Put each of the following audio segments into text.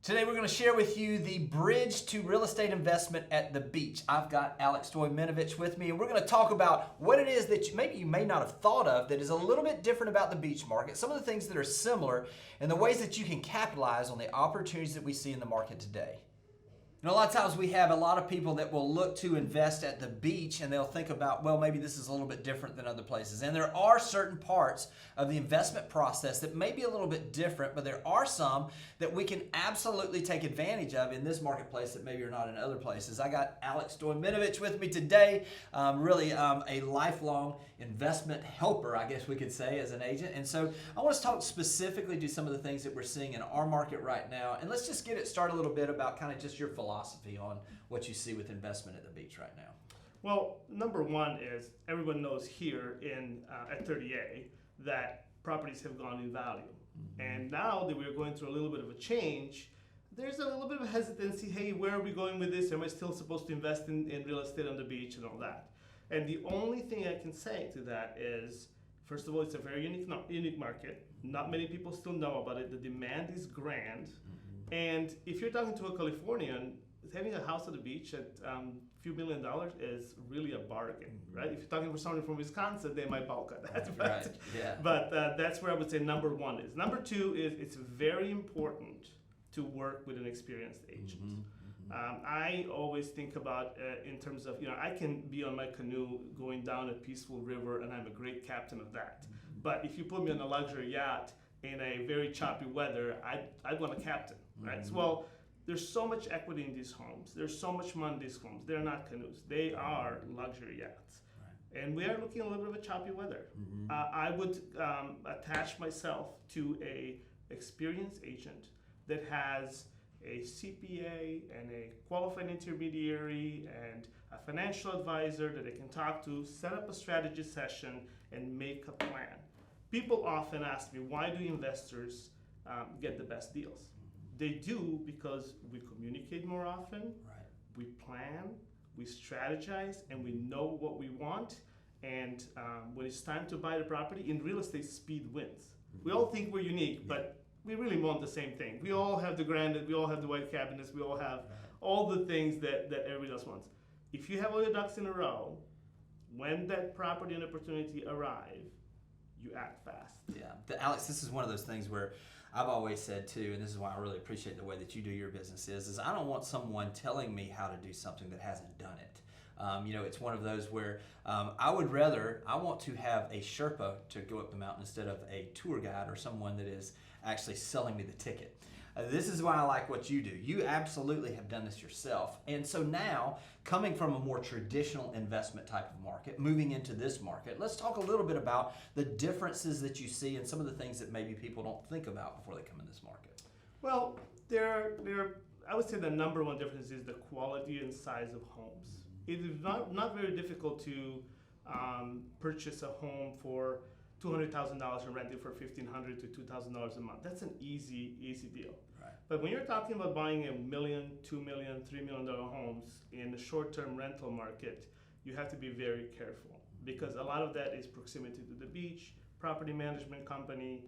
Today we're going to share with you the bridge to real estate investment at the beach. I've got Alex Stojminovich with me, and we're going to talk about what it is that maybe you may not have thought of that is a little bit different about the beach market, some of the things that are similar, and the ways that you can capitalize on the opportunities that we see in the market today. A lot of times we have a lot of people that will look to invest at the beach and they'll think about, well, maybe this is a little bit different than other places. And there are certain parts of the investment process that may be a little bit different, but there are some that we can absolutely take advantage of in this marketplace that maybe are not in other places. I got Alex Stojminovich with me today, really a lifelong investment helper, I guess we could say, as an agent. And so I want to talk specifically to some of the things that we're seeing in our market right now. And let's just get it started a little bit about kind of just your philosophy on what you see with investment at the beach right now. Well, number one is everyone knows here at 30A that properties have gone in value. Mm-hmm. And now that we're going through a little bit of a change, there's a little bit of hesitancy. Hey, where are we going with this? Am I still supposed to invest in real estate on the beach and all that? And the only thing I can say to that is, first of all, it's a very unique market. Not many people still know about it. The demand is grand. Mm-hmm. And if you're talking to a Californian, having a house at the beach at a few $1 million is really a bargain, mm-hmm. right? If you're talking for someone from Wisconsin, they might balk at that. Right. Yeah. But that's where I would say number one is. Number two is it's very important to work with an experienced agent. Mm-hmm. I always think about in terms of, I can be on my canoe going down a peaceful river and I'm a great captain of that. Mm-hmm. But if you put me on a luxury yacht in a very choppy weather, I'd want a captain, right? Mm-hmm. So, well, there's so much equity in these homes. There's so much money in these homes. They're not canoes. They are luxury yachts. Right. And we are looking at a little bit of a choppy weather. Mm-hmm. I would attach myself to a experienced agent that has a CPA and a qualified intermediary and a financial advisor that they can talk to, set up a strategy session, and make a plan. People often ask me, why do investors get the best deals? They do because we communicate more often, right. We plan, we strategize, and we know what we want. And when it's time to buy the property, in real estate, speed wins. Mm-hmm. We all think we're unique, but we really want the same thing. We all have the granite, we all have the white cabinets, we all have all the things that everybody else wants. If you have all your ducks in a row, when that property and opportunity arrive, you act fast. Yeah, Alex, this is one of those things where I've always said too, and this is why I really appreciate the way that you do your business is I don't want someone telling me how to do something that hasn't done it. It's one of those where I want to have a Sherpa to go up the mountain instead of a tour guide or someone that is actually selling me the ticket. This is why I like what you do. You absolutely have done this yourself. And so now, coming from a more traditional investment type of market, moving into this market, let's talk a little bit about the differences that you see and some of the things that maybe people don't think about before they come in this market. Well, I would say the number one difference is the quality and size of homes. It is not very difficult to purchase a home for $200,000 and rent it for $1,500 to $2,000 a month. That's an easy deal. Right. But when you're talking about buying $1 million, $2 million, $3 million homes in the short-term rental market, you have to be very careful because a lot of that is proximity to the beach, property management company,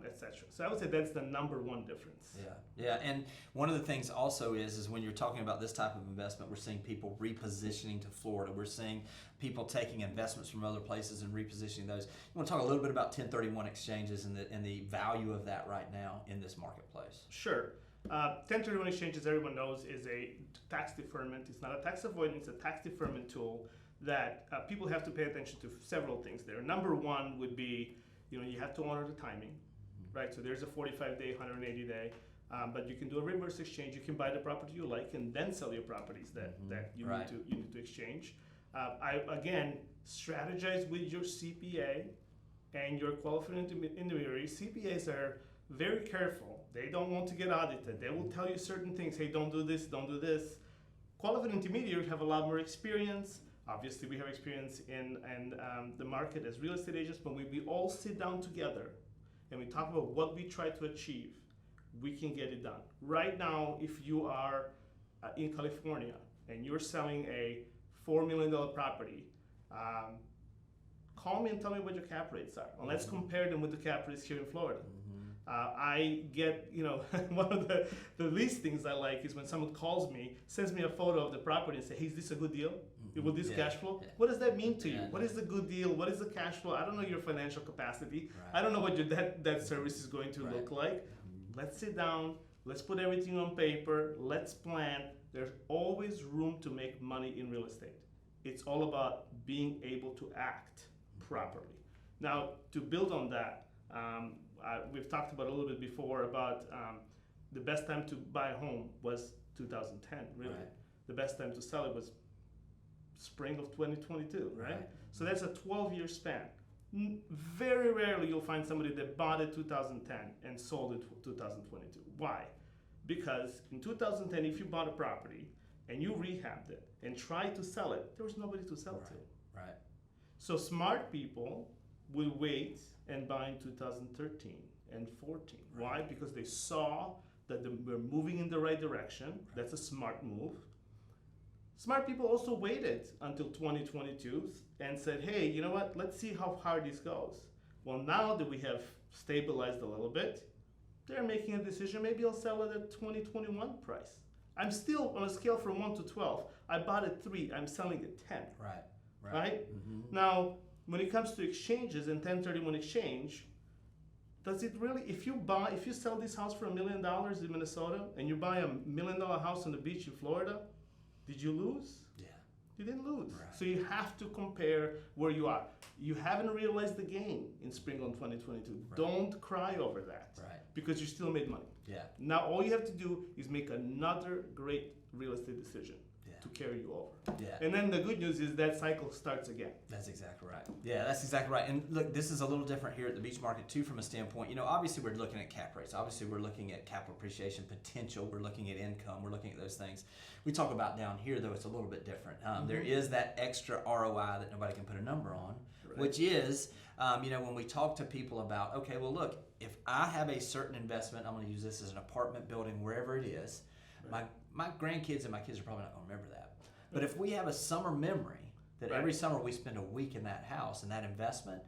etc. So I would say that's the number one difference. Yeah, and one of the things also is when you're talking about this type of investment, we're seeing people repositioning to Florida. We're seeing people taking investments from other places and repositioning those. You want to talk a little bit about 1031 exchanges and the value of that right now in this marketplace? Sure. 1031 exchanges, everyone knows, is a tax deferment. It's not a tax avoidance, it's a tax deferment tool that people have to pay attention to several things there. Number one would be, you have to honor the timing. Right, so there's a 45-day, 180-day, but you can do a reverse exchange. You can buy the property you like and then sell your properties that you need to exchange. I again strategize with your CPA and your qualified intermediary. CPAs are very careful. They don't want to get audited. They will tell you certain things. Hey, don't do this, don't do this. Qualified intermediaries have a lot more experience. Obviously, we have experience in the market as real estate agents, but we all sit down together and we talk about what we try to achieve, we can get it done. Right now, if you are in California and you're selling a $4 million property, call me and tell me what your cap rates are. And let's compare them with the cap rates here in Florida. I get, one of the least things I like is when someone calls me, sends me a photo of the property and say, hey, is this a good deal? Will this cash flow? Yeah. What does that mean to you? Yeah. What is the good deal? What is the cash flow? I don't know your financial capacity. Right. I don't know what your debt service is going to Right. look like. Let's sit down. Let's put everything on paper. Let's plan. There's always room to make money in real estate. It's all about being able to act properly. Now, to build on that, we've talked about a little bit before about the best time to buy a home was 2010, really. Right. The best time to sell it was spring of 2022, right? Right. So that's a 12-year span. Very rarely you'll find somebody that bought it 2010 and sold it 2022. Why? Because in 2010, if you bought a property and you rehabbed it and tried to sell it, there was nobody to sell to. Right. So smart people will wait and buy in 2013 and 14. Right. Why? Because they saw that we're moving in the right direction. That's a smart move. Smart people also waited until 2022 and said, hey, you know what? Let's see how far this goes. Well, now that we have stabilized a little bit, they're making a decision. Maybe I'll sell it at 2021 price. I'm still on a scale from 1 to 12. I bought at 3. I'm selling at 10. Right? Mm-hmm. Now, when it comes to exchanges and 1031 exchange, does it really, if you sell this house for $1 million in Minnesota and you buy $1 million house on the beach in Florida, did you lose? Yeah. You didn't lose. Right. So you have to compare where you are. You haven't realized the gain in spring on 2022. Right. Don't cry over that. Right. Because you still made money. Yeah. Now all you have to do is make another great real estate decision to carry you over. Yeah. And then the good news is that cycle starts again. That's exactly right. Yeah, that's exactly right. And look, this is a little different here at the beach market too from a standpoint, obviously we're looking at cap rates. Obviously we're looking at capital appreciation potential. We're looking at income. We're looking at those things. We talk about down here though, it's a little bit different. There is that extra ROI that nobody can put a number on, which is, when we talk to people about, okay, well look, if I have a certain investment, I'm going to use this as an apartment building, wherever it is, my grandkids and my kids are probably not going to remember that. But if we have a summer memory that every summer we spend a week in that house and that investment,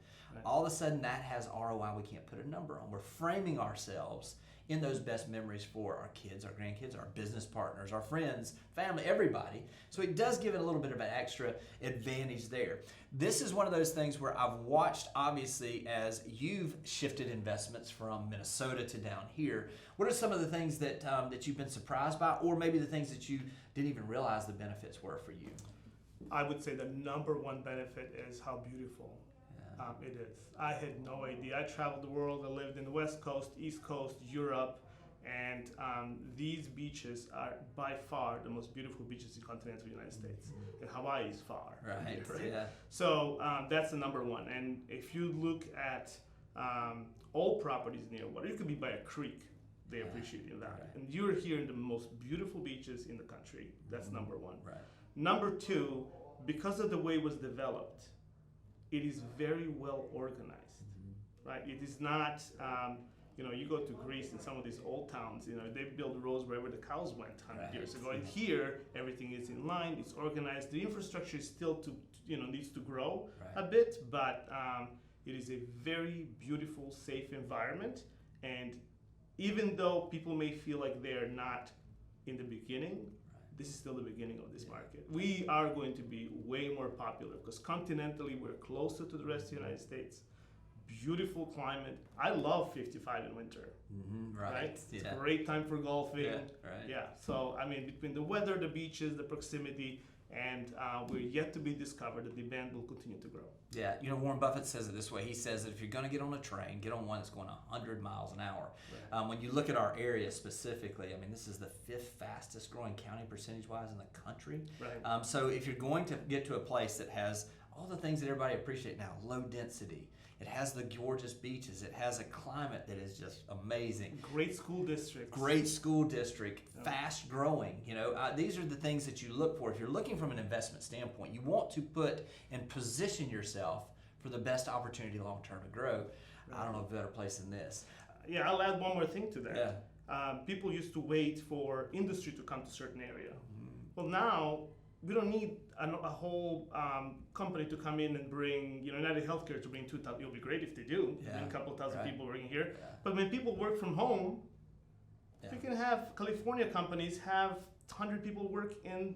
all of a sudden that has ROI we can't put a number on. We're framing ourselves in those best memories for our kids, our grandkids, our business partners, our friends, family, everybody. So it does give it a little bit of an extra advantage there. This is one of those things where I've watched, obviously, as you've shifted investments from Minnesota to down here. What are some of the things that that you've been surprised by, or maybe the things that you didn't even realize the benefits were for you? I would say the number one benefit is how beautiful it is. I had no idea. I traveled the world. I lived in the West Coast, East Coast, Europe, and these beaches are by far the most beautiful beaches in continental United States. And Hawaii is far. Right. Yeah. So that's the number one. And if you look at all properties near water, you could be by a creek. They appreciate you that. Right. And you're here in the most beautiful beaches in the country. That's number one. Right. Number two, because of the way it was developed, it is very well organized, right? It is not, you go to Greece and some of these old towns, they build roads wherever the cows went 100 years ago. And here, everything is in line, it's organized. The infrastructure is still needs to grow a bit, but it is a very beautiful, safe environment. And even though people may feel like they're not in the beginning, this is still the beginning of this market. We are going to be way more popular because continentally we're closer to the rest of the United States. Beautiful climate. I love 55 in winter. Right? It's a great time for golfing. Yeah. So between the weather, the beaches, the proximity, and we're yet to be discovered, the demand will continue to grow. Yeah, Warren Buffett says it this way. He says that if you're going to get on a train, get on one that's going 100 miles an hour. When you look at our area specifically, this is the 5th fastest growing county percentage-wise in the country. So if you're going to get to a place that has all the things that everybody appreciates now, low density, it has the gorgeous beaches, it has a climate that is just amazing. Great school district. Fast growing. These are the things that you look for. If you're looking from an investment standpoint, you want to put and position yourself for the best opportunity long term to grow. I don't know a better place than this. Yeah, I'll add one more thing to that. People used to wait for industry to come to a certain area. Well, now we don't need a whole company to come in and bring, United Healthcare to bring 2,000. It'll be great if they do, bring a couple thousand people working here. Yeah. But when people work from home, we can have California companies have 100 people work in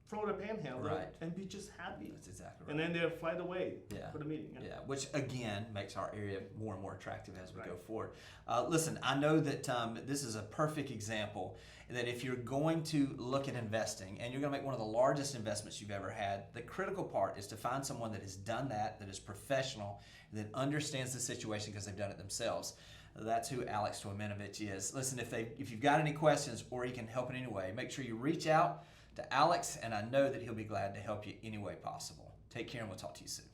Florida Panhandle and be just happy. That's exactly right. And then they're flight away for the meeting. Yeah, which again makes our area more and more attractive as we go forward. Listen, I know that this is a perfect example that if you're going to look at investing and you're going to make one of the largest investments you've ever had, the critical part is to find someone that has done that is professional, that understands the situation because they've done it themselves. That's who Alex Stoimenovich is. Listen, if you've got any questions or he can help in any way, make sure you reach out to Alex, and I know that he'll be glad to help you any way possible. Take care, and we'll talk to you soon.